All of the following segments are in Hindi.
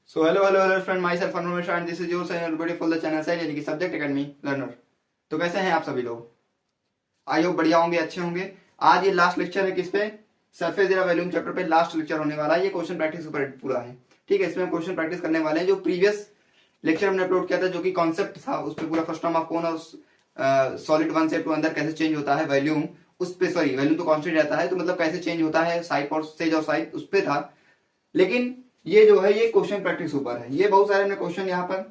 So hello friend, my self Anumesh and this is your everybody for the channel side यानी कि सब्जेक्ट एकेडमी लर्नर। तो कैसे हैं आप सभी लोग? आई होप बढ़िया होंगे, अच्छे होंगे। आज ये लास्ट लेक्चर है किस पे? सरफेस एरिया वॉल्यूम चैप्टर पे लास्ट लेक्चर होने वाला है। ये क्वेश्चन प्रैक्टिस ऊपर पूरा है, ठीक है। इसमें हम क्वेश्चन प्रैक्टिस करने वाले हैं जो प्रीवियस लेक्चर हमने अपलोड किया था, जो कि कॉन्सेप्ट था उस पर पूरा। फर्स्ट टर्म ऑफ कोन और सॉलिड वन से टू अंदर कैसे चेंज होता है वॉल्यूम, उस पे सॉरी वॉल्यूम तो कांस्टेंट रहता है, तो मतलब कैसे चेंज होता है साइड और सेज और साइड, उस पे था। लेकिन ये जो है ये क्वेश्चन प्रैक्टिस ऊपर है। ये बहुत सारे हमने क्वेश्चन यहाँ पर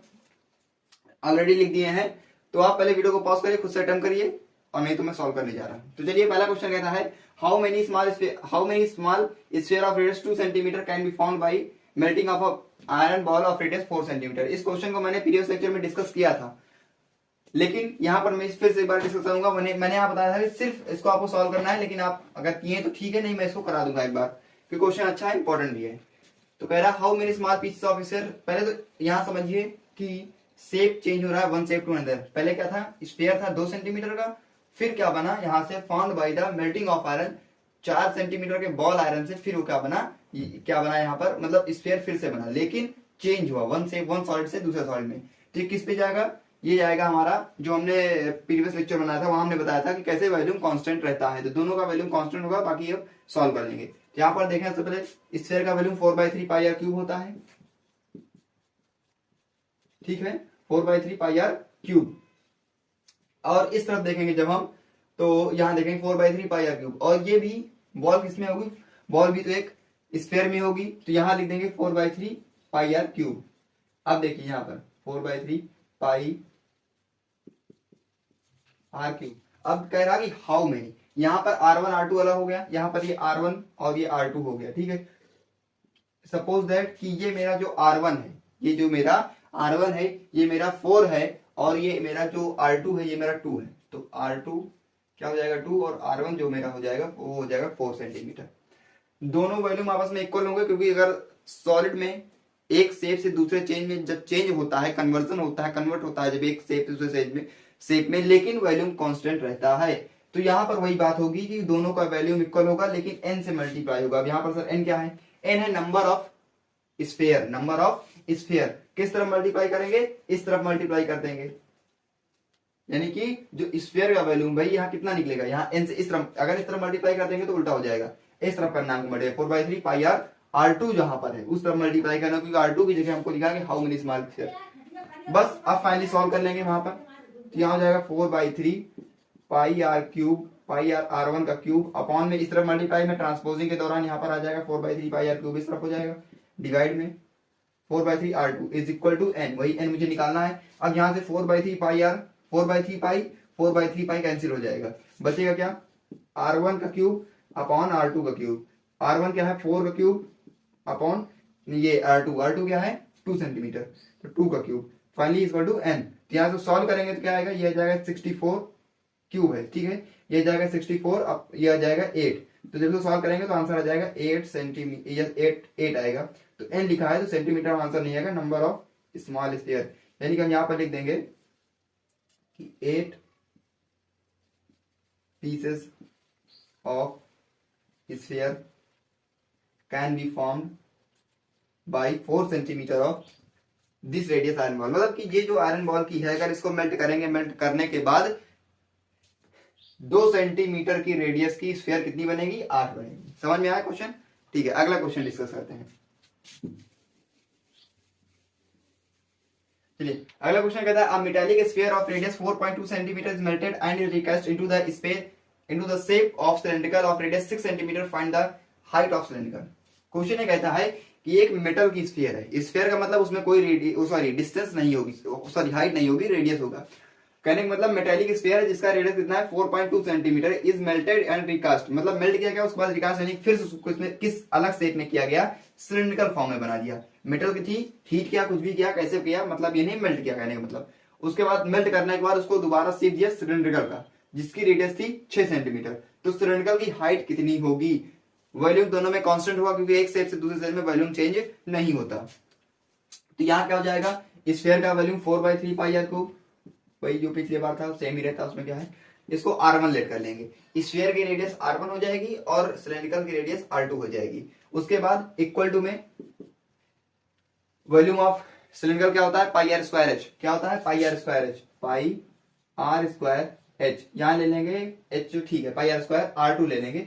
ऑलरेडी लिख दिए हैं, तो आप पहले वीडियो को पॉज करिए, खुद से अटेम्प्ट करिए, और नहीं तो मैं सॉल्व करने जा रहा हूं। तो चलिए, पहला क्वेश्चन कहता है how many small sphere of radius 2 centimetre can be found by melting of a iron ball of radius 4 centimetre. इस क्वेश्चन को मैंने प्रीवियस लेक्चर में डिस्कस किया था, लेकिन यहाँ पर मैं फिर से एक बार डिस्कस करूंगा। मैंने यहाँ बताया था कि सिर्फ इसको आपको सॉल्व करना है, लेकिन आप अगर किए तो ठीक है, नहीं मैं इसको करा दूंगा एक बार, क्योंकि क्वेश्चन अच्छा है, इंपॉर्टेंट भी है। तो कह रहा है how many small pieces of sphere. पहले तो यहां समझिए कि शेप चेंज हो रहा है वन शेप टू अनदर। पहले क्या था? स्फीयर था 2 सेंटीमीटर का, फिर क्या बना यहाँ से found by the melting of iron 4 centimetre के बॉल आयरन से, फिर वो क्या बना यहाँ पर, मतलब स्फीयर फिर से बना, लेकिन चेंज हुआ वन शेप, वन सॉलिड से दूसरे सॉलिड में। ठीक, किस पे जाएगा? ये जाएगा हमारा जो हमने प्रीवियस लेक्चर बनाया था, वहां हमने बताया था कि कैसे वॉल्यूम कांस्टेंट रहता है। तो दोनों का वॉल्यूम कांस्टेंट होगा, बाकी अब सॉल्व कर लेंगे। यहाँ पर देखें सबसे पहले स्फीयर का वॉल्यूम 4/3 पाई आर क्यूब होता है, ठीक है, 4/3 पाई आर क्यूब। और इस तरफ देखेंगे जब हम, तो यहां देखेंगे 4/3 पाई आर क्यूब। और ये भी बॉल किसमें होगी? बॉल भी तो एक स्फीयर में होगी, तो यहां लिख देंगे 4/3 पाई आर क्यूब। अब देखिए यहां पर 4/3 पाई आर क्यूब। अब कह रहा कि हाउ मेनी, यहां पर R1 R2 अलग हो गया, यहां पर ये R1 और ये R2 हो गया, ठीक है। सपोज दैट कि ये मेरा जो R1 है, ये जो मेरा R1 है ये मेरा 4 है, और ये मेरा जो R2 है ये मेरा 2 है। तो R2 क्या हो जाएगा? 2, और R1 जो मेरा हो जाएगा वो हो जाएगा 4 सेंटीमीटर। दोनों वॉल्यूम आपस में इक्वल होंगे, क्योंकि अगर सॉलिड में एक शेप से दूसरे चेंज में जब चेंज होता है, कन्वर्जन होता है, कन्वर्ट होता है जब एक शेप से दूसरे शेप में, लेकिन वॉल्यूम कांस्टेंट रहता है, तो यहां पर वही बात होगी कि दोनों का वॉल्यूम इक्वल होगा, लेकिन n से मल्टीप्लाई होगा। अब यहां पर सर n क्या है? n है number of sphere. Number of sphere किस तरफ मल्टीप्लाई करेंगे? इस तरफ मल्टीप्लाई कर देंगे, यानी कि जो स्फीयर का वॉल्यूम भाई यहाँ कितना निकलेगा? यहाँ n से इस तरफ, अगर इस तरफ मल्टीप्लाई कर देंगे तो उल्टा हो जाएगा, इस तरफ करना हमको बढ़ेगा। 4/3 पाई आर R2 जहां पर है उस तरफ मल्टीप्लाई करना, क्योंकि R2 की जगह हमको लिखा है हाउ मेनी स्मॉल स्फीयर। बस अब फाइनली सॉल्व कर लेंगे वहां पर, तो यहाँ हो जाएगा 4/3 pi R cube, pi R R1 का क्यूब अपॉन में इस तरफ मल्टीप्लाई में ट्रांसपोजिंग के दौरान यहाँ पर आ जाएगा 4/3 पाई आर क्यूब, इस तरफ हो जाएगा डिवाइड में 4/3 R2 is equal to n। वही n मुझे निकालना है। अब यहाँ से 4/3 पाई आर, 4/3 पाई कैंसिल हो जाएगा, बचेगा क्या? R1 का क्यूब अपॉन R2 का क्यूब। R1 क्या है? 4 का क्यूब अपॉन ये R2 क्या है? 2 सेंटीमीटर, तो 2 का cube finally equal to n। तो यहाँ से सॉल्व करेंगे तो क्या आएगा? ये आ जाएगा 64 क्यूब है, ठीक है, ये जाएगा 64, अब ये आ जाएगा 8। तो जब सॉल्व करेंगे तो आंसर आ जाएगा 8 सेंटीमीटर, 8 आएगा। तो n लिखा है तो सेंटीमीटर में आंसर नहीं आएगा, नंबर ऑफ स्मॉल स्फीयर। यानी कि हम यहां पर लिख देंगे कि 8 pieces of sphere can be formed by 4 centimetre of this radius iron ball. मतलब कि ये जो आयरन बॉल की है, अगर इसको मेल्ट करेंगे, मेल्ट करने के बाद 2 सेंटीमीटर की रेडियस की स्फीयर कितनी बनेगी? 8 बनेगी। समझ में आया क्वेश्चन? ठीक है, अगला क्वेश्चन डिस्कस करते हैं। चलिए, अगला क्वेश्चन कहता है अ metallic sphere of radius 4.2 centimetre is melted and is recast into the space into the shape of cylindrical of radius 6 centimetre, find the height of cylindrical. Question ये कहता है कि एक मेटल की स्फीयर है, स्फीयर का मतलब उसमें कोई डिस्टेंस नहीं होगी, सॉरी हाइट नहीं होगी, रेडियस होगा। कहने का मतलब मेटालिक स्फीयर है जिसका रेडियस कितना है? 4.2 centimetre, is melted and recast, मतलब मेल्ट किया गया, उसके बाद रिकास्ट यानी फिर उसको इसमें किस अलग शेप में किया गया? सिलिंड्रिकल फॉर्म में बना दिया। मेटल की थी, हीट किया, कुछ भी किया, कैसे किया, मतलब ये नहीं मेल्ट किया, कहने का मतलब। उसके बाद मेल्ट करने के बाद उसको दोबारा शेप दिया सिलिंड्रिकल का, जिसकी रेडियस थी 6 सेंटीमीटर। तो सिलिंड्रिकल की हाइट कितनी होगी? वॉल्यूम दोनों में कांस्टेंट होगा, क्योंकि एक शेप से दूसरे शेप में वॉल्यूम चेंज नहीं होता। तो यहाँ क्या हो जाएगा? स्फीयर का वॉल्यूम 4/3 पाई आर क्यूब, वही जो पिछली बार था सेम ही रहता, उसमें क्या है? इसको R1 लेट कर लेंगे, स्फीयर की रेडियस R1 हो जाएगी और सिलेंड्रिकल की रेडियस R2 हो जाएगी। उसके बाद इक्वल टू में वॉल्यूम ऑफ सिलिंड्रिकल क्या होता है, पाई आर स्क्वायर एच। क्या होता है, pi R square H, pi R square H. यहां ले लेंगे एच जो ठीक है, पाई आर स्क्वायर R2 ले लेंगे,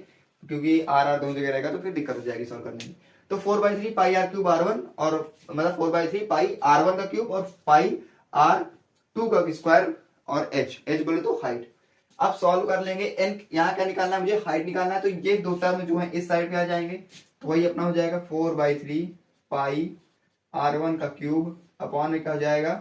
क्योंकि आर आर दोनों जगह रहेगा तो फिर दिक्कत हो जाएगी सॉल्व करने में। तो 4/3 पाई आर क्यूब R1 और मतलब 4/3 पाई R1 का क्यूब और पाई R2 का स्क्वायर और एच बोले तो हाइट। अब सॉल्व कर लेंगे। एन यहाँ क्या निकालना है, मुझे हाइट निकालना है, तो ये दो टर्म जो है इस साइड पे आ जाएंगे, तो वही अपना हो जाएगा 4/3 पाई R1 का क्यूब अपॉन में क्या हो जाएगा,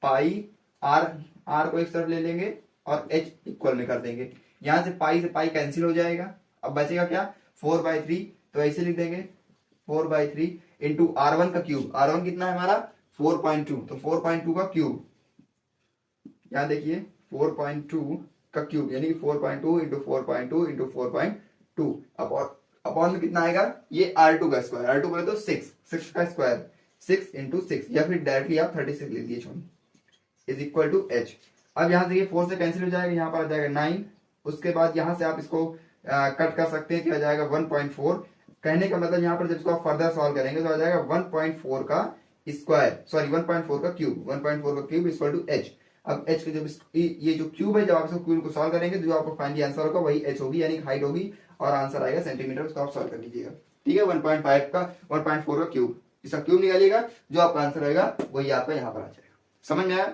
पाई आर को एक तरफ ले लेंगे और एच इक्वल में कर देंगे। यहां से पाई कैंसिल हो जाएगा, अब बचेगा क्या 4/3, तो ऐसे लिख देंगे 4/3 इंटू R1 का क्यूब। R1 कितना है हमारा 4.2, तो 4.2 का क्यूब, यहां देखिए 4.2 का क्यूब यानी कि 4.2 इंटू 4.2 इंटू 4.2 अपॉन में कितना आएगा, ये R2 का स्क्वायर, R2 बोले तो 6 का स्क्वायर, 6 इंटू 6 या फिर डायरेक्टली आप 36 लिख दीजिए, इज इक्वल टू एच। अब यहां से ये 4 से कैंसिल हो जाएगा, यहाँ पर आ जाएगा 9। उसके बाद यहां से आप इसको कट कर सकते हैं, क्या आ जाएगा 1.4। कहने का मतलब यहाँ पर जब इसको आप फर्दर सॉल्व करेंगे तो आ जाएगा 1.4 का स्क्वायर, सॉरी 1.4 का क्यूब, 1.4 का क्यूब इक्वल टू एच। अब एच के जब ये जो क्यूब है, जब आप इसको क्यूब को सॉल्व करेंगे तो जो आपको फाइनली आंसर होगा वही एच होगी, यानी हाइट होगी, और आंसर आएगा सेंटीमीटर। उसको आप सॉल्व कर लीजिएगा, ठीक है। 1.4 का क्यूब, इसका क्यूब निकालिएगा, जो आपका आंसर आएगा वही आपका यहाँ पर आ जाएगा। समझ में आया,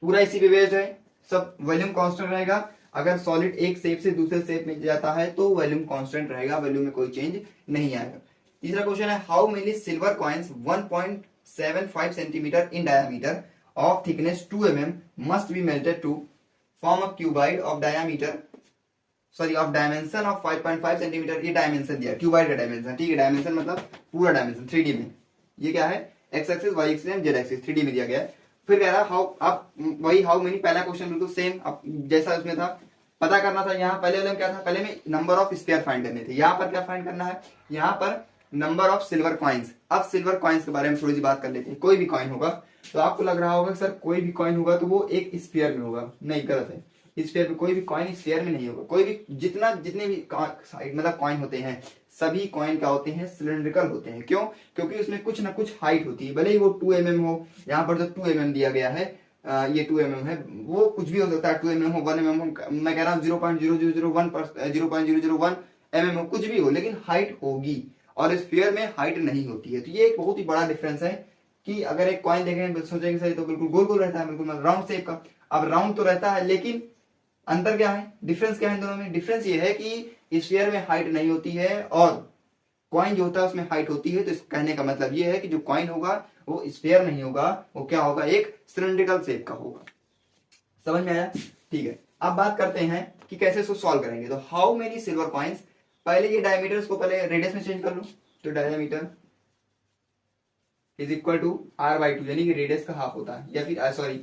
पूरा इसी पे बेस्ड है, सब वॉल्यूम कांस्टेंट रहेगा। अगर सॉलिड एक शेप से दूसरे शेप में जाता है तो वॉल्यूम कांस्टेंट रहेगा, वॉल्यूम में कोई चेंज नहीं आएगा। तीसरा क्वेश्चन है, how many silver coins 1.75 centimetre in diameter of thickness 2 mm must be melted to form a cuboid of dimension of 5.5 centimetre. ये डायमेंशन दिया, क्यूबाइड का डायमेंशन, ठीक है। डायमेंशन मतलब पूरा डायमेंशन 3D में, ये क्या है x axis, y axis and z axis 3D में दिया गया है। फिर कह रहा है हाउ, अब वही हाउ मेनी, पहला क्वेश्चन बिल्कुल सेम अब जैसा उसमें था, पता करना था। यहाँ पहले वाले में क्या था, पहले में नंबर ऑफ स्पेयर फाइंड करने थे, यहाँ पर क्या फाइंड करना है, यहाँ पर नंबर ऑफ सिल्वर कॉइन्स। अब सिल्वर कॉइन्स के बारे में थोड़ी सी बात कर लेते हैं। कोई भी कॉइन होगा तो आपको लग रहा होगा सर कोई भी कॉइन होगा तो वो एक स्फीयर में होगा, नहीं, गलत है। स्फीयर में कोई भी कॉइन स्फीयर में नहीं होगा। कोई भी जितने भी मतलब कॉइन होते हैं, सभी कॉइन क्या होते हैं, सिलिंड्रिकल होते हैं। क्यों, क्योंकि उसमें कुछ ना कुछ हाइट होती है, भले ही वो 2 mm हो। यहाँ पर जो 2 mm दिया गया है, ये 2 mm है, वो कुछ भी हो सकता है, 2 mm हो, 1 mm हो, मैं कह रहा हूँ 0.0001 mm हो, कुछ भी हो, लेकिन हाइट होगी। और स्फीयर में हाइट नहीं होती है। तो ये एक बहुत ही बड़ा डिफरेंस है कि अगर एक कॉइन देखेंगे सोचेंगे सर तो बिल्कुल गोल गोल रहता है, बिल्कुल राउंड शेप का। अब राउंड तो रहता है, लेकिन अंतर क्या है, डिफरेंस क्या है दोनों में? डिफरेंस ये है कि स्फीयर में हाइट नहीं होती है और कॉइन जो होता है उसमें हाइट होती है। तो इस कहने का मतलब ये है कि जो कॉइन होगा वो स्फीयर नहीं होगा, वो क्या होगा, एक सिलिंड्रिकल शेप का होगा। समझ में आया? ठीक है। अब बात करते हैं कि कैसे इसको सॉल्व करेंगे। तो हाउ मेनी सिल्वर कॉइन्स, पहले ये डायमीटर को पहले रेडियस में चेंज कर लो, तो diameter is equal to r/2, यानी कि रेडियस का हाफ होता है, या फिर सॉरी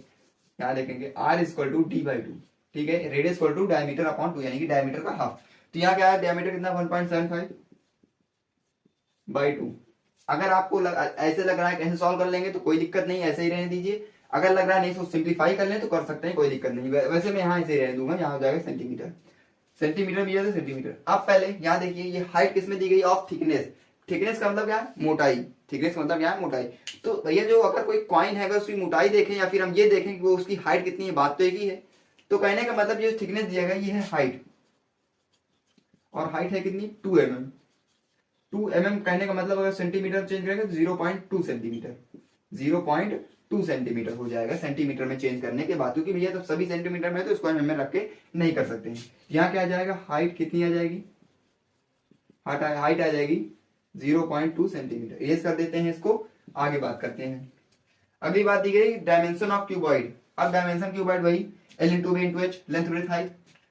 यहां देखेंगे r इक्वल टू d/2, ठीक है। Radius equal to diameter upon 2, यानी कि डायमीटर का हाफ। तो यहाँ क्या है, डायमीटर कितना 1.75/2। अगर आपको ऐसे लग रहा है कैसे सॉल्व कर लेंगे तो कोई दिक्कत नहीं, ऐसे ही रहने दीजिए। अगर लग रहा है नहीं तो सिंप्लीफाई कर लें तो कर सकते हैं, कोई दिक्कत नहीं। वैसे मैं यहाँ ऐसे ही रहने दूंगा, यहाँ हो जाएगा सेंटीमीटर, सेंटीमीटर भी सेंटीमीटर। अब पहले यहाँ देखिए ये हाइट किसमें दी गई, ऑफ थिकनेस। थिकनेस का मतलब क्या है, मोटाई। थिकनेस का मतलब क्या है, मोटाई। तो भैया जो अगर कोई कॉइन है, अगर उसकी मोटाई देखें या फिर हम ये देखें कि वो उसकी हाइट कितनी है, बात तो एक ही है। तो कहने का मतलब ये थिकनेस दिया गया ये है हाइट, और हाइट है कितनी 2 mm। 2 mm कहने का मतलब अगर सेंटीमीटर चेंज करेंगे तो 0.2 सेंटीमीटर, 0.2 सेंटीमीटर हो जाएगा सेंटीमीटर में चेंज करने के बाद। क्योंकि भैया तो सभी सेंटीमीटर में तो इसको हम में रख के नहीं कर सकते हैं। यहाँ क्या आ जाएगा, हाइट कितनी आ जाएगी, हाइट आ जाएगी 0.2 सेंटीमीटर। इरेज कर देते हैं इसको, आगे बात करते हैं। अगली बात दी गई डायमेंशन ऑफ क्यूबॉइड। अब डायमेंशन क्यूबॉइड वही L into b into h, length breadth height,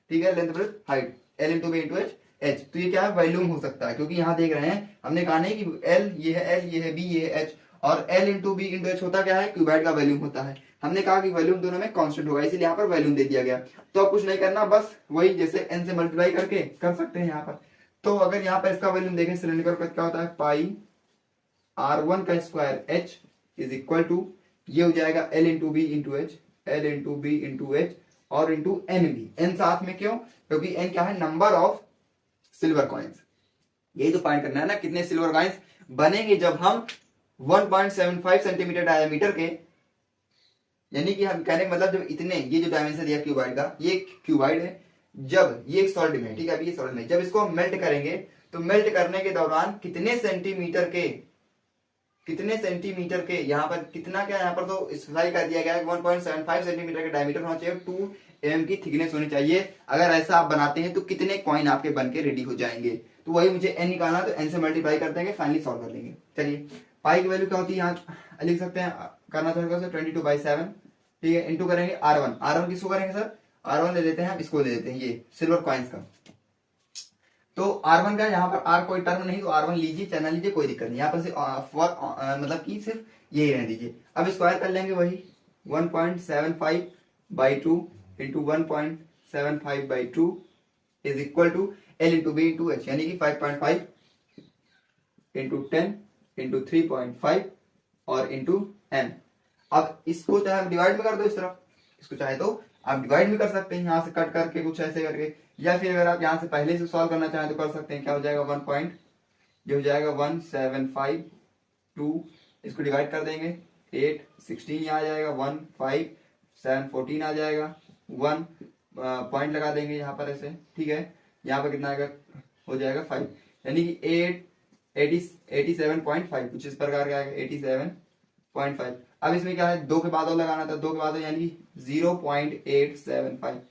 ठीक है, length breadth height L into b into h. तो ये क्या है, वॉल्यूम हो सकता है, क्योंकि यहाँ देख रहे हैं हमने कहा नहीं कि L ये है L, ये है B, ये है H, और L into b into h होता क्या है, क्यूबॉइड का वॉल्यूम होता है। हमने कहा कि वॉल्यूम दोनों में कांस्टेंट होगा, इसलिए यहाँ पर वॉल्यूम दे दिया गया। तो अब कुछ नहीं करना, बस वही जैसे n से मल्टीप्लाई करके कर सकते हैं यहाँ पर। तो अगर यहाँ पर इसका वॉल्यूम देखें सिलेंडर का क्या होता है, पाई r1 का square h is equal to, ये हो जाएगा L into b into h, L into b into h और इंटू एन भी। एन साथ में क्यों, क्योंकि एन क्या है, नंबर ऑफ सिल्वर कॉइन्स। यही तो फाइंड करना है ना, कितने सिल्वर कॉइन्स बनेंगे जब हम 1.75 सेंटीमीटर डायमीटर के, यानी कि हम कहने का मतलब जब इतने, ये जो डायमेंशन दिया क्यूबाइड का, ये क्यूबाइड है, जब ये एक सॉलिड में, ठीक है, अभी ये सॉलिड में, जब इसको हम मेल्ट करेंगे तो मेल्ट करने के दौरान कितने सेंटीमीटर के, यहाँ पर कितना, क्या यहाँ पर तो स्पेसिफाई कर दिया गया है 1.75 सेंटीमीटर के डायमीटर होना चाहिए, 2 mm की थिकनेस होनी चाहिए। अगर ऐसा आप बनाते हैं तो कितने कॉइन आपके बन के रेडी हो जाएंगे, तो वही मुझे n निकालना, तो n से मल्टीप्लाई कर देंगे, फाइनली सॉल्व कर लेंगे। चलिए पाई की वैल्यू क्या होती है, यहाँ लिख सकते हैं, करना चाहेगा 22/7, ठीक है, इंटू करेंगे R1 किसको करेंगे सर, R1 ले लेते हैं, इसको ले लेते हैं, ये सिल्वर कॉइन्स का। तो R1 का यहाँ पर R कोई टर्म नहीं, तो R1 लीजिए, चाहे ना लीजिए, कोई दिक्कत नहीं, यहाँ पर से मतलब कि सिर्फ यही रहने दीजिए। अब स्क्वायर कर लेंगे वही 1.75/2 into 1.75/2 is equal to L into b into h, यानी कि 5.5 इंटू 10 इंटू 3.5 और इंटू m। अब इसको चाहे आप डिवाइड में कर दो इस तरफ, इसको चाहे तो आप डिवाइड भी कर सकते हैं, यहाँ से कट करके कुछ ऐसे करके, या फिर अगर आप यहाँ से पहले से सॉल्व करना चाहें तो कर सकते हैं। क्या हो जाएगा, 1 हो जाएगा 1.752, इसको डिवाइड कर देंगे, 8 16 यहाँ आ जाएगा, 1 5 7 14 आ जाएगा, 1 पॉइंट लगा देंगे यहाँ पर ऐसे, ठीक है, यहाँ पर कितना आएगा, हो जाएगा 5, यानी कि 87.5 कुछ इस प्रकार का आएगा, 87.5। अब इसमें क्या है, 2 के बाद और लगाना था, 2 के बाद यानी 0.875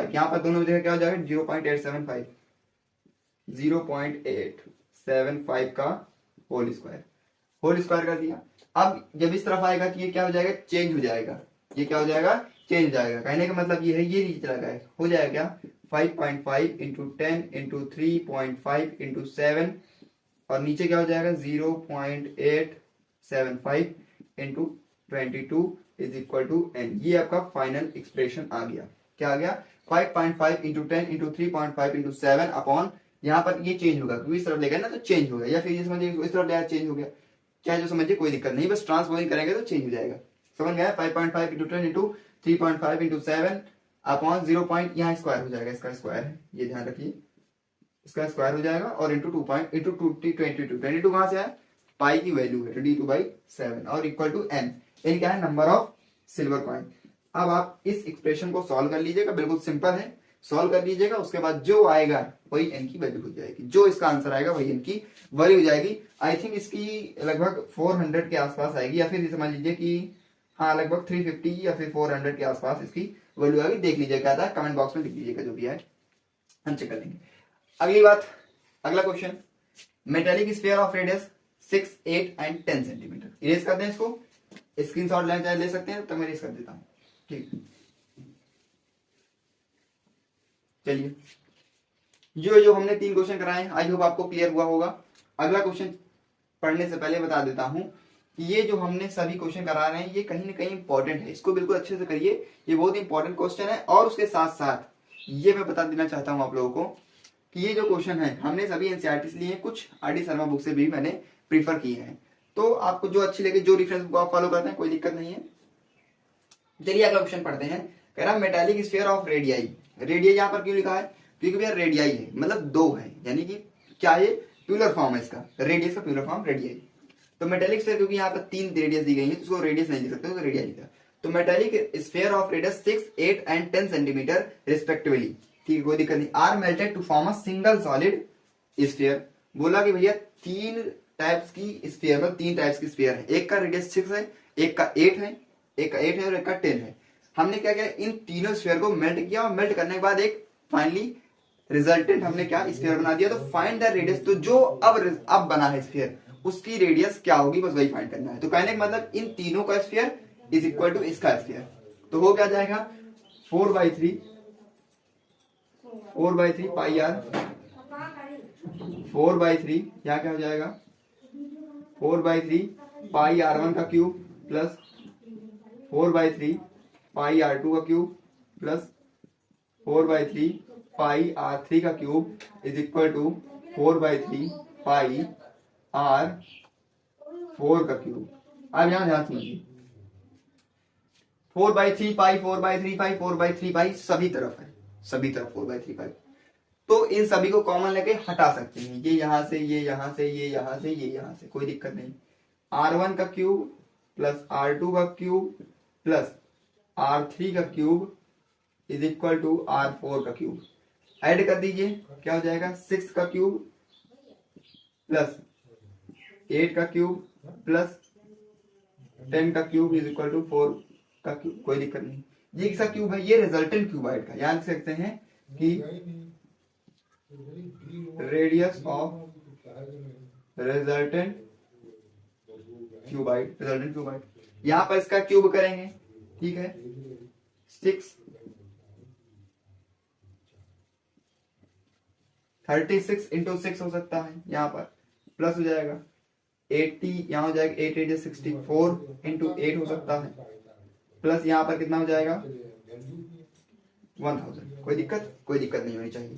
यहाँ पर दोनों में देखा क्या हो जाएगा, 0.875 का होल स्क्वायर कर दिया। अब जब इस तरफ आएगा तो ये क्या हो जाएगा, चेंज हो जाएगा, ये क्या हो जाएगा, चेंज हो जाएगा। कहने का मतलब ये है, ये नीचे चला गया, हो जाएगा क्या, 5.5 इंटू 10 इंटू 3.5 इंटू 7, और नीचे क्या हो जाएगा 0.875 into 22 is equal to n। ये आपका फाइनल एक्सप्रेशन आ गया, क्या आ गया, 5.5 इंटू 10 इंटू 3.5 इंटू 7 अपॉन, यहाँ पर ये चेंज होगा क्योंकि इस तरफ लेगा ना तो चेंज होगा, या फिर ये समझिए इस तरफ ले चेंज हो गया, चाहे जो समझिए कोई दिक्कत नहीं, बस ट्रांसपोजिंग करेंगे तो चेंज हो जाएगा। समझ गया, 5.5 इंटू 10 इंटू 3.5 इंटू 7 अपॉन 0. यहाँ स्क्वायर हो जाएगा, इसका स्क्वायर है, ये ध्यान रखिए, इसका स्क्वायर हो जाएगा, और इंटू 22 कहां से है, पाई की वैल्यू है 22/7 और इक्वल टू n क्या है, नंबर ऑफ सिल्वर कॉइन। अब आप इस एक्सप्रेशन को सॉल्व कर लीजिएगा, बिल्कुल सिंपल है, सॉल्व कर लीजिएगा, उसके बाद जो आएगा वही n की वैल्यू हो जाएगी, जो इसका आंसर आएगा वही n की वैल्यू हो जाएगी। आई थिंक इसकी लगभग 400 के आसपास आएगी, या फिर समझ लीजिए कि हाँ लगभग 350 या फिर 400 के आसपास इसकी वैल्यू आएगी। देख लीजिएगा क्या था, कमेंट बॉक्स में लिख लीजिएगा जो भी है, हम चेक कर लेंगे। अगली बात, अगला question, metallic sphere of radius 6, 8 and 10 centimetre. Erase कर दें इसको, स्क्रीनशॉट लेना चाहे ले सकते हैं, तो मैं इरेज कर देता हूं, ठीक। चलिए, जो हमने 3 क्वेश्चन कराए हैं, आई होप आपको क्लियर हुआ होगा। अगला क्वेश्चन पढ़ने से पहले बता देता हूं कि ये जो हमने सभी क्वेश्चन करा रहे हैं ये कहीं ना कहीं इंपॉर्टेंट है, इसको बिल्कुल अच्छे से करिए, ये बहुत इंपॉर्टेंट क्वेश्चन है। और उसके साथ साथ ये मैं बता देना चाहता हूं आप लोगों को कि ये जो क्वेश्चन है हमने सभी एनसीईआरटी से लिए हैं, कुछ आर डी शर्मा बुक से भी मैंने प्रीफर किए हैं, तो आपको जो अच्छी लगे, जो रेफरेंस बुक आप फॉलो करते हैं, कोई दिक्कत नहीं है। चलिए अगला क्वेश्चन पढ़ते हैं। कह रहा metallic sphere of radii, radii यहाँ पर क्यों लिखा है, क्योंकि भैया रेडियाई है मतलब 2 है, यानी कि क्या ये प्लूरल फॉर्म है इसका, रेडियस का प्लूरल फॉर्म रेडियाई। तो मेटालिक स्फीयर क्योंकि यहाँ पर 3 रेडियस दी गई है, उसको रेडियस नहीं लिख सकते, तो रेडियाई लिखा। तो metallic sphere of radius 6, 8 and 10 centimetre respectively, ठीक है, कोई दिक्कत नहीं, are melted to form a single solid sphere. बोला कि भैया 3 टाइप्स की स्फीयर में 3 टाइप्स की स्फीयर है, एक का रेडियस 6 है, एक का 8 है, और एक का 10 है। हमने क्या किया, इन तीनों स्फीयर को मेल्ट किया, और मेल्ट करने के बाद एक फाइनली रिजल्टेंट हमने क्या स्फीयर बना दिया। तो फाइंड द रेडियस, तो जो अब बना है स्फीयर उसकी रेडियस क्या होगी, बस वही फाइंड करना है। तो कहने का मतलब इन तीनों का स्फीयर इज इक्वल टू इसका स्फीयर, तो हो क्या जाएगा 4/3 पाई आर, 4/3 यहाँ क्या हो जाएगा 4/3 पाई R1 का क्यूब प्लस 4/3 पाई R2 का क्यूब प्लस 4/3 पाई R3 का cube is equal to 4/3 pi R4 का क्यूब। अब यहां ध्यान समझिए, 4/3 पाई 4/3 पाई 4/3 पाई सभी तरफ है, सभी तरफ 4/3 पाई। तो इन सभी को कॉमन लेके हटा सकते हैं, ये यहां से, ये यहां से, ये यहां से, ये यहां से, कोई दिक्कत नहीं। R1 का क्यूब प्लस R2 का क्यूब प्लस R3 का cube is equal to R4 का क्यूब। ऐड कर दीजिए, क्या हो जाएगा, 6 का क्यूब प्लस 8 का क्यूब प्लस 10 का क्यूब इज इक्वल टू 4 का क्यूब, कोई दिक्कत नहीं। ये किसका क्यूब है, ये रिजल्टेंट क्यूबाइड का। याद रख सकते हैं कि radius of resultant cuboid, resultant cuboid. यहां पर इसका क्यूब करेंगे, ठीक है, 36 इंटू 6 हो सकता है, यहाँ पर प्लस हो जाएगा 80, यहाँ हो जाएगा 8 8 64 इंटू 8 हो सकता है, प्लस यहाँ पर कितना हो जाएगा 1000। कोई दिक्कत नहीं होनी चाहिए।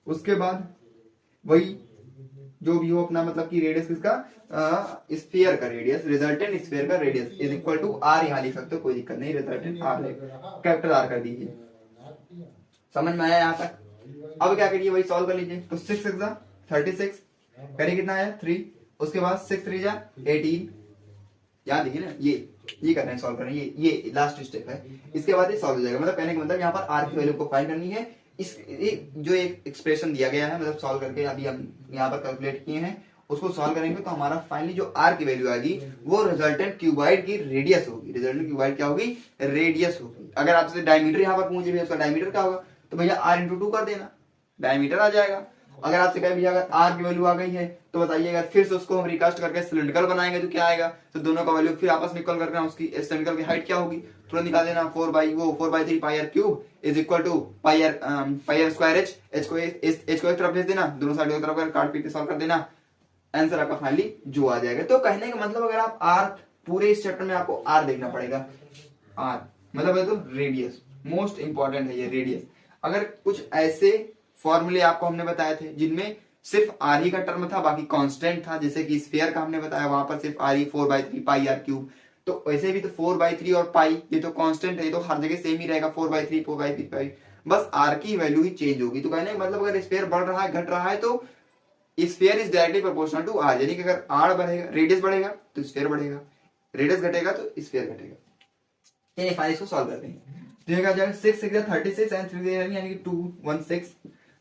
उसके बाद वही जो भी हो अपना, मतलब कि रेडियस किसका, स्फीयर का रेडियस, रिजल्टेंट स्फीयर का radius is equal to r, यहाँ लिख सकते हो, कोई दिक्कत नहीं, रिजल्टेंट आर कैपिटल आर कर दीजिए। समझ में आया यहाँ तक? अब क्या करिए, वही सॉल्व कर लीजिए। तो 6 6 36 करिए, कितना आया 3, उसके बाद 6 3 18, याद देखिए ना, ये कर रहे हैं, सॉल्व कर रहे हैं, ये लास्ट स्टेप है। इसके बाद ये सॉल्व हो जाएगा। मतलब कहने का मतलब यहाँ पर आर की वैल्यू को फाइंड करनी है। इस जो एक एक्सप्रेशन दिया गया है, मतलब सॉल्व करके अभी हम यहाँ पर कैलकुलेट किए हैं, उसको सॉल्व करेंगे तो हमारा फाइनली जो आर की वैल्यू आएगी वो रिजल्टेंट क्यूबाइड की रेडियस होगी। रिजल्टेंट क्यूबाइड क्या होगी, रेडियस होगी। अगर आपसे डायमीटर यहाँ पर पूछे भैया उसका डायमीटर क्या होगा, तो भैया r इंटू 2 कर देना, डायमीटर आ जाएगा। अगर आपसे कहे भैया अगर r की वैल्यू आ गई है तो बताइएगा, फिर से उसको हम रिकास्ट करके सिलिंड्रिकल बनाएंगे तो क्या आएगा, तो दोनों का वैल्यू फिर आपस में इक्वल करके उसकी सिलिंड्रिकल की हाइट क्या होगी तुरंत निकाल देना, 4/3 pi r cube is equal to pi r square h को एक तरफ भेज देना, दोनों साइड एक तरफ काट पीट के सॉल्व कर देना, आंसर आपका फाइनली जो आ जाएगा। तो कहने का मतलब अगर आप r, पूरे इस चैप्टर में आपको r देखना पड़ेगा। r मतलब है तो रेडियस, मोस्ट इंपॉर्टेंट है ये रेडियस। अगर कुछ ऐसे फॉर्मूले आपको हमने बताए थे जिनमें सिर्फ आर ही का टर्म था, बाकी कांस्टेंट था, जैसे कि स्फीयर का हमने बताया, वहां पर सिर्फ आर ही 4/3 पाई r क्यूब, तो वैसे भी तो 4/3 और पाई ये तो कांस्टेंट है, ये तो हर जगह सेम ही रहेगा, 4/3 पाई, बस आर की वैल्यू ही चेंज होगी। तो कहने मतलब अगर स्फीयर बढ़ रहा है, घट रहा है, तो sphere is directly proportional to r, यानी कि अगर आर बढ़ेगा, रेडियस बढ़ेगा तो स्फीयर बढ़ेगा, रेडियस घटेगा तो स्फीयर घटेगा। चलिए फाइल इसको सॉल्व करते हैं। तो ये क्या जाएगा 6 6 36 एंड 3 यानी कि 216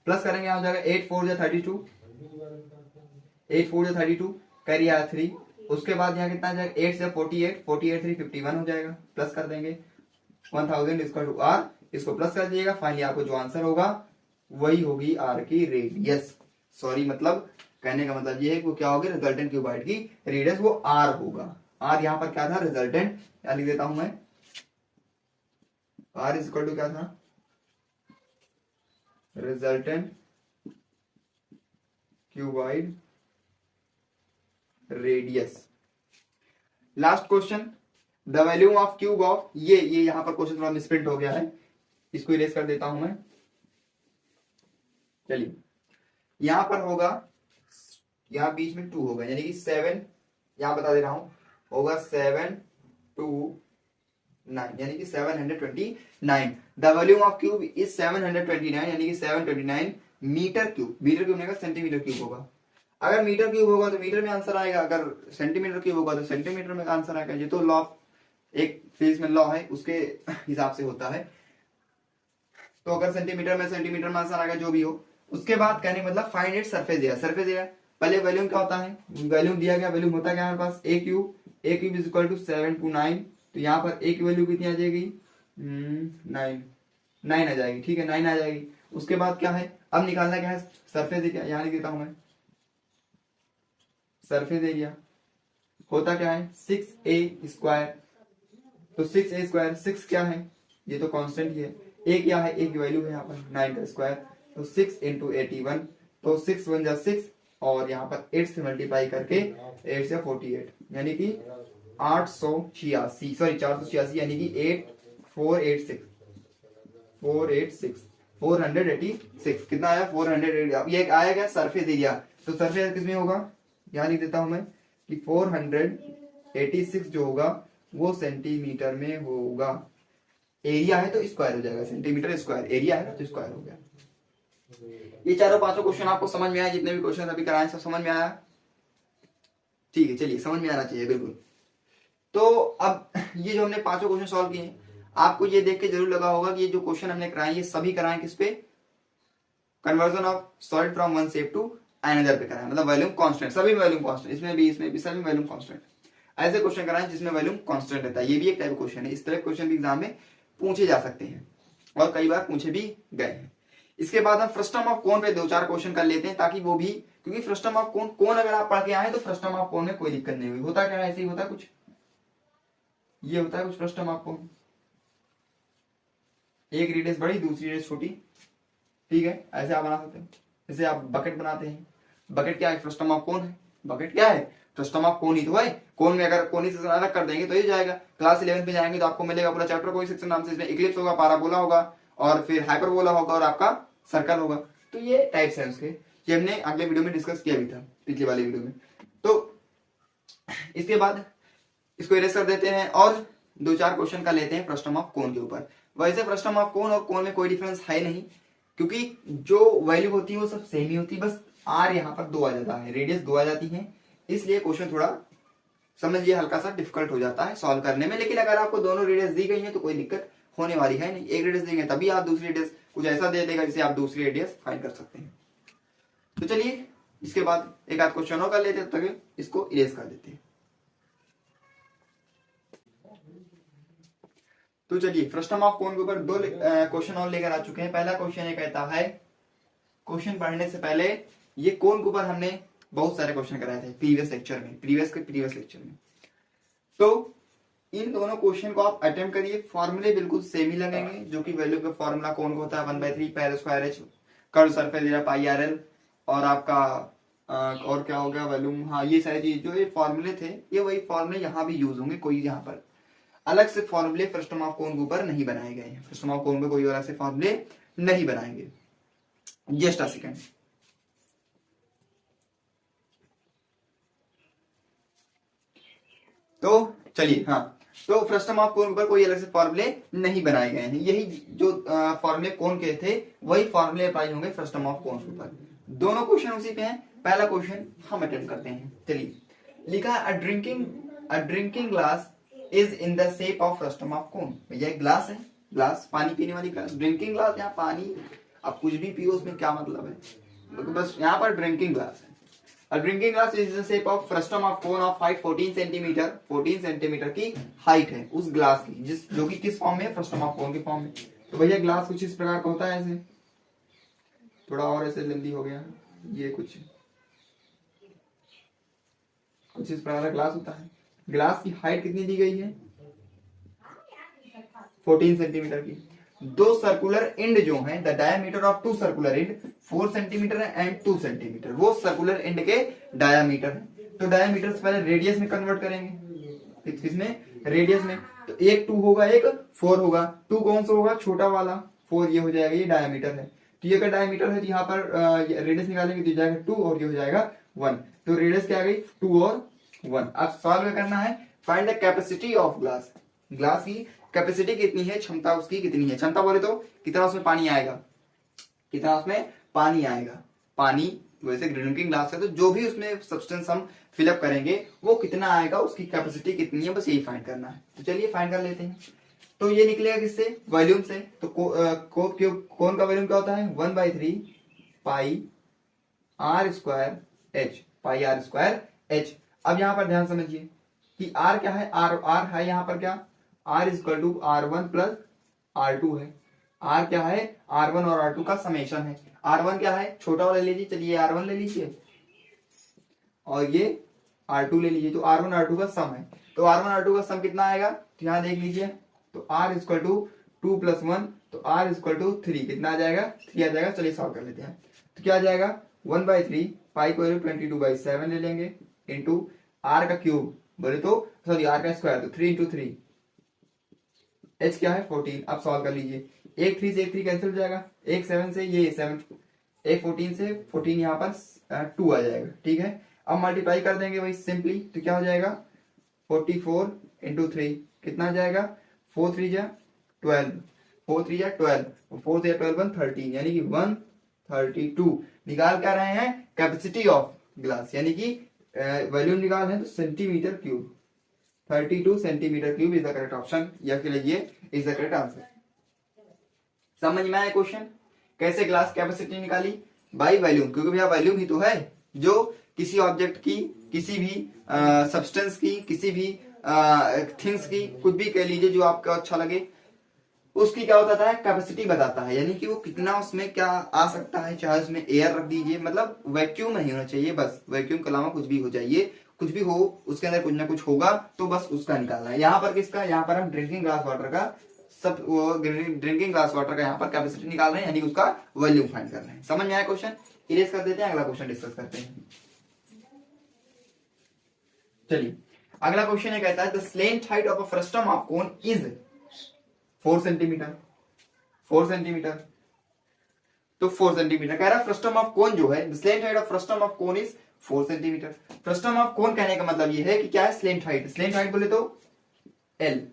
प्लस करेंगे, आ जाएगा 8 4 32, 8 4 32 करिए 3, उसके बाद यहाँ कितना आ जाएगा 8 से 48 48 3 51 हो जाएगा, प्लस कर देंगे 1000 इक्वल टू आर, इसको प्लस कर दीजिएगा, फाइनली आपको जो आंसर होगा वही होगी आर की रेडियस। सॉरी, मतलब कहने का मतलब ये है कि क्या होगी, रिजल्टेंट क्यूबाइड की रेडियस वो आर होगा। आर यहाँ पर क्या था, रिजल्टेंट, क्या लिख देता हूं मैं, आर इज इक्वल टू क्या था, resultant cuboid radius. Last question, the value of cube of, ये यहां पर क्वेश्चन थोड़ा मिसप्रिंट हो गया है, इसको इरेज कर देता हूं मैं। चलिए यहां पर होगा, यहां बीच में 2 होगा, यानी कि 7, यहां बता दे रहा हूं, होगा 7 2 9, यानी कि 729। The volume of cube is 729, यानी कि 729 मीटर क्यूब। मीटर क्यूब नहीं, सेंटीमीटर क्यूब होगा। अगर मीटर क्यूब होगा तो मीटर में आंसर आएगा, अगर सेंटीमीटर क्यूब होगा तो सेंटीमीटर में आंसर आएगा। ये तो लॉ, एक फिजिक्स में लॉ है, उसके हिसाब से होता है। तो अगर सेंटीमीटर में आंसर आएगा, जो भी हो। उसके बाद कहने मतलब find it surface area. Surface area पहले वॉल्यूम क्या होता है, वॉल्यूम दिया गया, वॉल्यूम होता क्या है हमारे पास, A cube is equal to 7 to 9, तो यहाँ पर ए की वैल्यू कितनी आ जाएगी, 9 आ जाएगी, ठीक है, 9 आ जाएगी। उसके बाद क्या है, अब निकालना क्या है, सरफेस एरिया, यहाँ लिख देता हूं मैं, सरफेस एरिया होता क्या है 6a स्क्वायर, तो 6a स्क्वायर, 6 क्या है, ये तो कांस्टेंट ही है, a क्या है, a की वैल्यू है यहाँ पर 9 का स्क्वायर, तो 6 इंटू 81, तो 6 1 जा 6, और यहाँ पर 8 से मल्टीप्लाई करके 8 से 48, यानी कि 886, सॉरी 486, यानी कि 486 कितना आया, 480। अब ये आया क्या, सरफेस एरिया, तो सरफेस किसमें होगा, यहाँ लिख देता हूं मैं कि 486 जो होगा वो सेंटीमीटर में होगा। एरिया है तो स्क्वायर हो जाएगा, सेंटीमीटर स्क्वायर, एरिया है तो स्क्वायर हो गया। ये चारों पांचों क्वेश्चन आपको समझ में आया? जितने भी क्वेश्चन अभी कराए सब समझ में आया? ठीक है, चलिए, समझ में आना चाहिए बिल्कुल। तो अब ये जो हमने पांचों क्वेश्चन सॉल्व किए हैं, आपको ये देख के जरूर लगा होगा कि ये जो क्वेश्चन हमने कराए ये सभी कराए किस पे? Conversion of solid from one shape to another पे कराए, मतलब वॉल्यूम कांस्टेंट, सभी वॉल्यूम कांस्टेंट, इसमें भी सभी वॉल्यूम कांस्टेंट, ऐसे क्वेश्चन कराए जिसमें वॉल्यूम कांस्टेंट रहता है। ये भी एक टाइप क्वेश्चन है, इस तरह क्वेश्चन भी एग्जाम में पूछे जा सकते हैं और कई बार पूछे भी गए हैं। इसके बाद हम फ्रस्टम ऑफ कोन पे दो चार क्वेश्चन कर लेते हैं, ताकि वो भी, क्योंकि फ्रस्टम ऑफ कोन अगर आप पढ़ के आए तो फ्रस्टम ऑफ कोन में कोई दिक्कत नहीं हुई। होता क्या है, ऐसे ही होता है कुछ, ये होता है कुछ फ्रस्टम ऑफ कोन, एक रेडियस बड़ी दूसरी रेडियस छोटी, ठीक है, ऐसे आप बना सकते हैं। जैसे आप बकेट बनाते हैं, बकेट क्या है? फ्रस्टम ऑफ कोन है। बकेट क्या है? फ्रस्टम ऑफ कोन ही तो है। कोन में अगर कोनी सेक्शन अलग कर देंगे तो ये जाएगा। क्लास 11 में जाएंगे तो आपको मिलेगा पूरा चैप्टर कोई सेक्शन नाम से, इसमें इक्लिप्स होगा, पाराबोला होगा और फिर हाइपरबोला होगा और आपका सर्कल होगा। तो ये टाइप्स है उसके, ये हमने अगले वीडियो में डिस्कस किया भी था, पिछले वाले वीडियो में। तो इसके बाद इसको इरेज कर देते हैं और दो चार क्वेश्चन का लेते हैं फ्रस्टम ऑफ कोन के ऊपर। वैसे फ्रस्टम ऑफ कोन और कोन में कोई डिफरेंस है नहीं, क्योंकि जो वैल्यू होती है वो सब सेम ही होती है, बस आर यहाँ पर 2 आ जाता है, रेडियस 2 आ जाती है, इसलिए क्वेश्चन थोड़ा समझिए हल्का सा डिफिकल्ट हो जाता है सॉल्व करने में। लेकिन अगर आपको दोनों रेडियस दी गई है तो कोई दिक्कत होने वाली है नहीं। एक रेडियस देंगे तभी आप दूसरी रेडियस कुछ ऐसा दे देगा जिसे आप दूसरी रेडियस फाइंड कर सकते हैं। तो चलिए इसके बाद एक आध क्वेश्चन और कर लेते हैं, तब तक इसको इरेज कर देते हैं। तो चलिए फ्रस्टम ऑफ कोन के ऊपर दो क्वेश्चन और लेकर आ चुके हैं। पहला क्वेश्चन ये कहता है, क्वेश्चन पढ़ने से पहले ये कोन के ऊपर हमने बहुत सारे क्वेश्चन कराए थे प्रीवियस लेक्चर में, प्रीवियस लेक्चर में। तो इन दोनों क्वेश्चन को आप अटेम्प्ट करिए, फॉर्मूले बिल्कुल सेम ही लगेंगे, जो कि वैल्यू का फॉर्मूला कोन को होता है 1/3 pi square h curve surface area pi R L, और आपका और क्या हो गया वॉल्यूम, हाँ ये सारी चीज जो ये फॉर्मूले थे ये वही फॉर्मूले यहाँ भी यूज होंगे। कोई यहाँ पर अलग से फॉर्मूले फ्रस्टम ऑफ कोन के ऊपर नहीं बनाए गए हैं, फ्रस्टम ऑफ कोन पे कोई अलग से फॉर्मूले नहीं बनाएंगे। Just a second. तो चलिए, हाँ, तो फ्रस्टम ऑफ कोन पर कोई अलग से फॉर्मूले नहीं बनाए गए हैं, यही जो फॉर्मूले कोन के थे वही फॉर्मूले अप्लाई होंगे फ्रस्टम ऑफ कोन के ऊपर। दोनों क्वेश्चन उसी पे हैं। पहला क्वेश्चन हम अटेम्प्ट करते हैं। चलिए, लिखा a drinking glass is in the shape of frustum of cone. भैया एक ग्लास है, ग्लास पानी पीने वाली ग्लास, ड्रिंकिंग ग्लास, यहाँ पानी आप कुछ भी पियो उसमें क्या मतलब है, बस यहाँ पर ड्रिंकिंग ग्लास है। A drinking glass is the shape of frustum of cone of height 14 centimetre, 14 centimetre की हाइट है उस ग्लास की, जो कि किस फॉर्म में? फ्रस्टम ऑफ कोन के फॉर्म में। तो भैया ग्लास कुछ इस प्रकार का होता है, ऐसे थोड़ा और ऐसे लेंदी हो गया, ये कुछ इस प्रकार का ग्लास होता है। ग्लास की हाइट कितनी दी गई है? 14 सेंटीमीटर की। दो सर्कुलर एंड जो है, the diameter of two circular end 4 centimetre and 2 centimetre, वो सर्कुलर एंड के डायमीटर है। तो डायमीटर से पहले रेडियस में कन्वर्ट करेंगे, किसमें? रेडियस में। तो एक 2 होगा, एक 4 होगा। 2 कौन सा होगा? छोटा वाला, 4 ये हो जाएगा, ये डायमीटर है। तो ये का डायमीटर है, तो यहाँ पर रेडियस निकालेंगे तो जाएगा 2 और ये हो जाएगा 1। तो रेडियस क्या आ गई? 2 और 1। अब सॉल्व करना है, find the capacity of glass. Glass की कैपेसिटी कितनी है, क्षमता उसकी कितनी है। क्षमता बोले तो कितना उसमें पानी आएगा, कितना उसमें पानी आएगा। पानी वैसे ड्रिंकिंग ग्लास है तो जो भी उसमें सब्सटेंस हम फिलअप करेंगे वो कितना आएगा, उसकी कैपेसिटी कितनी है, बस यही फाइंड करना है। तो चलिए फाइंड कर लेते हैं। तो ये निकलेगा किससे? वॉल्यूम से। तो कौन का वॉल्यूम क्या होता है? 1/3 pi R square H, pi R square H. अब यहां पर ध्यान समझिए कि आर क्या है, आर है यहाँ पर क्या, R equal to R1 plus R2 है। R क्या है? R1 और R2 का समेशन है। R1 क्या है? छोटा वाला ले लीजिए, चलिए R1 ले लीजिए और ये R2 ले लीजिए। तो R1 R2 का सम है। तो R1 R2 का सम कितना आएगा? तो यहाँ देख लीजिए, तो R इक्वल टू 2 + 1, तो R इक्वल टू 3, कितना आ जाएगा? 3 आ जाएगा। चलिए सॉल्व कर लेते हैं। तो क्या आ जाएगा? 1/3 पाई को 22/7 ले लेंगे, इंटू R का क्यूब बोले तो सॉरी R का स्क्वायर, तो 3 × 3, h क्या है? 14। अब सॉल्व कर लीजिए, एक 3 से एक 3 कैंसिल हो जाएगा, एक 7 से ये 7, एक 14 से 14 यहाँ पर 2 आ जाएगा, ठीक है। अब मल्टीप्लाई कर देंगे वही सिंपली, तो क्या हो जाएगा? 44 × 3 कितना आ जाएगा? 4 3 जा 12, 4 3 जा 12, 4 से 12 1 13, यानी कि 1 32 निकाल क्या रहे हैं, कैपेसिटी ऑफ ग्लास, यानी कि वॉल्यूम निकाल है तो centimetre cube, 32 centimetre cube is the correct option, या फिर ये इज द करेक्ट आंसर। समझ में आया क्वेश्चन, कैसे ग्लास कैपेसिटी निकाली, बाई वॉल्यूम, क्योंकि भैया वॉल्यूम ही तो है जो किसी ऑब्जेक्ट की, किसी भी सब्सटेंस की, किसी भी थिंग्स की, कुछ भी कह लीजिए जो आपको अच्छा लगे, उसकी क्या होता है, कैपेसिटी बताता है, यानी कि वो कितना उसमें क्या आ सकता है, चाहे उसमें एयर रख दीजिए, मतलब वैक्यूम नहीं होना चाहिए, बस वैक्यूम के अलावा कुछ भी हो जाइए, कुछ भी हो उसके अंदर कुछ ना कुछ होगा, तो बस उसका निकालना है। यहाँ पर किसका, यहाँ पर हम ड्रिंकिंग ग्लास वाटर का, सब ड्रिंकिंग ग्लास वाटर का यहाँ पर कैपेसिटी निकाल रहे हैं, यानी कि उसका वॉल्यूम फाइंड कर रहे हैं। समझ में आया क्वेश्चन, इरेज कर देते हैं, अगला क्वेश्चन डिस्कस करते हैं। चलिए अगला क्वेश्चन है, कहता है the slant height of a frustum of cone is 4 centimetre, 4 centimetre, तो 4 सेंटीमीटर कह रहा है। फ्रस्टम ऑफ कोन जो है, slant height of frustum of cone is 4 centimetre. Frustum of cone कहने का मतलब ये है कि क्या है, स्लेंट हाइट, स्लेंट हाइट बोले तो एल,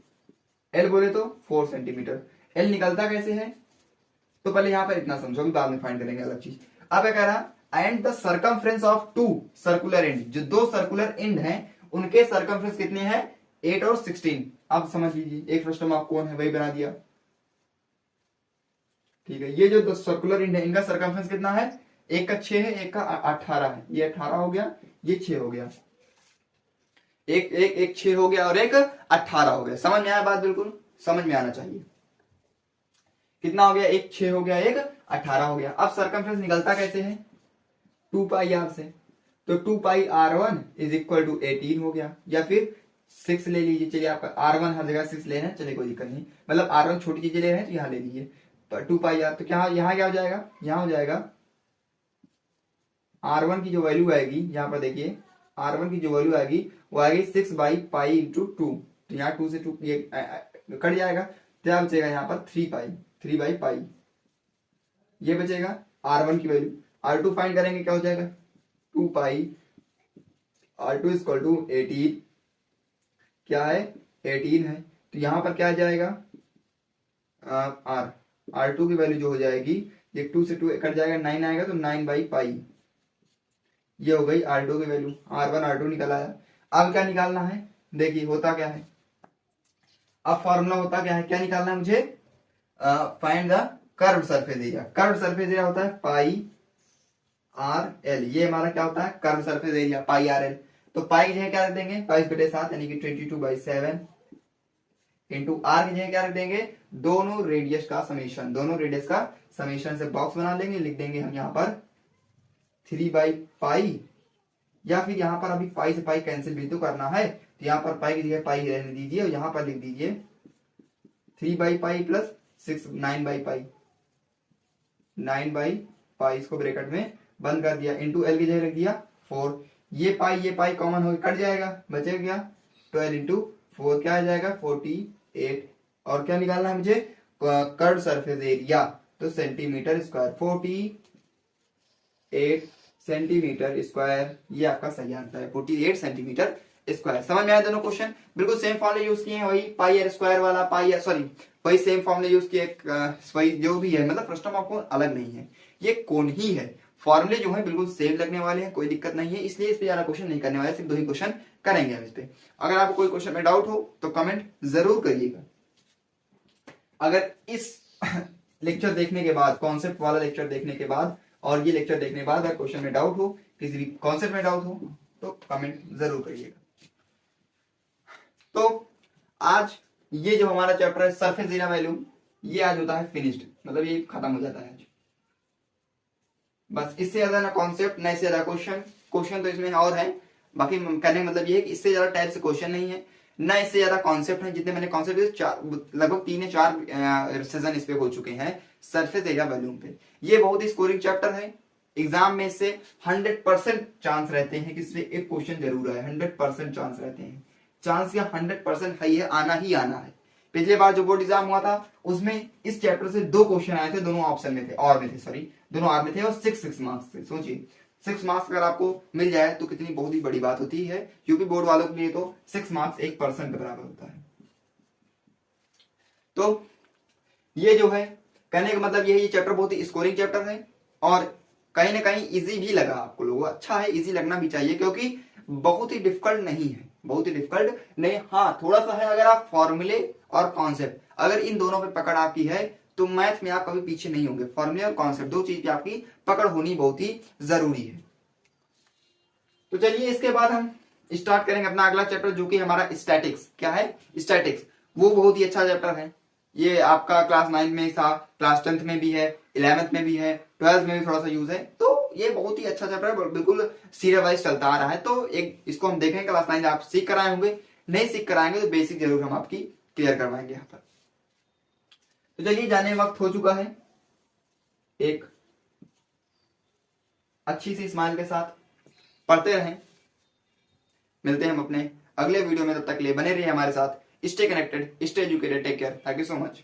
एल बोले तो 4 सेंटीमीटर। एल निकलता कैसे है, तो पहले यहां पर इतना समझो, बाद में फाइंड करेंगे अलग चीज। अब क्या कह रहा, and the circumference of 2 circular end, जो 2 सर्कुलर एंड हैं उनके सर्कमफ्रेंस कितने हैं, 8 और 16। अब समझ लीजिए, एक फ्रस्टम ऑफ कोन है वही बना दिया, ठीक है। ये जो 2 सर्कुलर एंड है इनका सर्कमफ्रेंस कितना है, एक का 6 है, एक का 18 है, ये 18 हो गया, ये 6 हो गया, एक 6 हो गया और एक 18 हो गया। समझ में आया बात, बिल्कुल समझ में आना चाहिए। कितना हो गया, एक 6 हो गया, एक 18 हो गया। अब सर्कमफ्रेंस निकलता कैसे है, 2 पाई आर से, तो 2 पाई R1 इज इक्वल टू 18 हो गया, या फिर 6 ले लीजिए, चलिए आपका R1 हर जगह 6 लेना है, चलिए कोई दिक्कत नहीं, मतलब R1 छोटी चीजें ले रहे हैं तो यहाँ ले लीजिए, 2 पाई आर, तो क्या यहाँ क्या हो जाएगा, यहाँ हो जाएगा R1 की जो वैल्यू आएगी, यहाँ पर देखिए R1 की जो वैल्यू आएगी वो आएगी 6 बाई पाई इंटू 2, तो यहाँ 2 से 2 ये कट जाएगा, क्या बचेगा यहाँ पर 3 पाई, 3 बाई पाई, ये बचेगा R1 की वैल्यू। R2 फाइंड करेंगे, क्या हो जाएगा 2 पाई, R2 इक्वल टू 18, क्या है 18 है, तो यहां पर क्या जाएगा R2 की वैल्यू जो हो जाएगी, ये 2 से 2 कट जाएगा, 9 आएगा, तो 9 बाई पाई, ये हो गई R2 की वैल्यू। R1 R2 निकल आया। अब क्या निकालना है, देखिए होता क्या है, अब फॉर्मूला होता क्या है, क्या निकालना है मुझे, find the curve surface area. Curve surface area होता है पाई आर एल, ये हमारा क्या होता है, curve surface area pi R L. तो पाई की जगह क्या रख देंगे, 22/7 यानी कि 22/7 इंटू आर की जगह क्या रख देंगे, दोनों रेडियस का समेशन, दोनों रेडियस का समेशन से बॉक्स बना लेंगे, लिख देंगे हम यहाँ पर 3 बाई पाई, या फिर यहाँ पर अभी पाई से पाई कैंसिल भी तो करना है, तो यहाँ पर पाई की जगह पाई रहने दीजिए और यहाँ पर लिख दीजिए 3 by pi plus 6 9 by pi, 9 by pi, इसको ब्रैकेट में बंद कर दिया, इंटू एल की जगह रख दिया 4, ये पाई कॉमन हो कट जाएगा, बचेगा 12 इंटू 4 क्या आ जाएगा 48, और क्या निकालना है मुझे, कर्व सरफेस एरिया, तो सेंटीमीटर स्क्वायर, 48 सेंटीमीटर स्क्वायर, ये आपका सही आंसर है, 48 सेंटीमीटर स्क्वायर। समझ में आया दोनों क्वेश्चन, बिल्कुल सेम फॉर्मूला यूज किए हैं, वही पाई आर स्क्वायर वाला, पाई आर सॉरी वही सेम फॉर्मूला यूज किए, वही जो भी है, मतलब फ्रस्टम ऑफ कोन अलग नहीं है, ये कोन ही है, फॉर्मूले जो है बिल्कुल सेम लगने वाले हैं, कोई दिक्कत नहीं है, इसलिए इस पे ज्यादा क्वेश्चन नहीं करने वाले, सिर्फ 2 ही क्वेश्चन करेंगे हम इस पे। अगर आपको कोई क्वेश्चन में डाउट हो तो कमेंट जरूर करिएगा। अगर इस लेक्चर देखने के बाद, कॉन्सेप्ट वाला लेक्चर देखने के बाद और ये लेक्चर देखने के बाद अगर क्वेश्चन में डाउट हो, किसी भी कॉन्सेप्ट में डाउट हो, तो कमेंट जरूर करिएगा। तो आज ये जो हमारा चैप्टर है सरफेस एरिया वैल्यू, ये आज होता है फिनिश्ड, मतलब ये खत्म हो जाता है आज। बस इससे ज्यादा ना कॉन्सेप्ट ना इससे ज्यादा क्वेश्चन, क्वेश्चन तो इसमें और है, बाकी कहने का मतलब ये है कि इससे ज्यादा टाइप से क्वेश्चन नहीं है, ना इससे ज्यादा कॉन्सेप्ट है, जितने मैंने कॉन्सेप्ट लगभग 3 या 4 सेशन इस पे हो चुके हैं सरफेस एरिया वॉल्यूम पे। ये बहुत ही स्कोरिंग चैप्टर है, एग्जाम में से 100% चांस रहते हैं कि इससे एक क्वेश्चन जरूर आए, 100% चांस रहते हैं, चांस या 100% है, आना ही आना है। पिछले बार जो बोर्ड एग्जाम हुआ था उसमें इस चैप्टर से 2 क्वेश्चन आए थे, दोनों ऑप्शन में थे, और में थे, सॉरी दोनों आर में थे, और 6 मार्क्स थे। सोचिए 6 मार्क्स अगर आपको मिल जाए तो कितनी बहुत ही बड़ी बात होती है, यूपी बोर्ड वालों के लिए तो 6 मार्क्स 1% के बराबर होता है। तो ये जो है कहने का मतलब ये चैप्टर बहुत ही स्कोरिंग चैप्टर है, और कहीं ना कहीं इजी भी लगा आपको लोगों को। अच्छा है, इजी लगना भी चाहिए, क्योंकि बहुत ही डिफिकल्ट नहीं है, बहुत ही डिफिकल्ट नहीं। हाँ थोड़ा सा है, अगर आप फॉर्मूले और कॉन्सेप्ट अगर इन दोनों पे पकड़ आपकी है तो मैथ में आप कभी पीछे नहीं होंगे। फॉर्मूले और कॉन्सेप्ट दो चीज की आपकी पकड़ होनी बहुत ही जरूरी है। तो चलिए इसके बाद हम स्टार्ट करेंगे अपना अगला चैप्टर, जो कि हमारा स्टैटिक्स। क्या है? स्टैटिक्स। वो बहुत ही अच्छा चैप्टर है। ये आपका क्लास 9 में था, क्लास 10th में भी है, 11th में भी है, 12th में भी थोड़ा सा यूज है। तो ये बहुत ही अच्छा चैप्टर है, बिल्कुल सीरियल वाइज चलता आ रहा है। तो एक इसको हम देखेंगे क्लास 9 आप सीख कर आए होंगे, नहीं सीख कर आएंगे तो बेसिक जरूर हम आपकी क्लियर करवाएंगे यहाँ पर। तो चलिए जाने वक्त हो चुका है। एक अच्छी सी स्माइल के साथ पढ़ते रहें। मिलते हैं हम अपने अगले वीडियो में, तब तक के लिए बने रहिए हमारे साथ। Stay connected, stay educated, take care, thank you so much.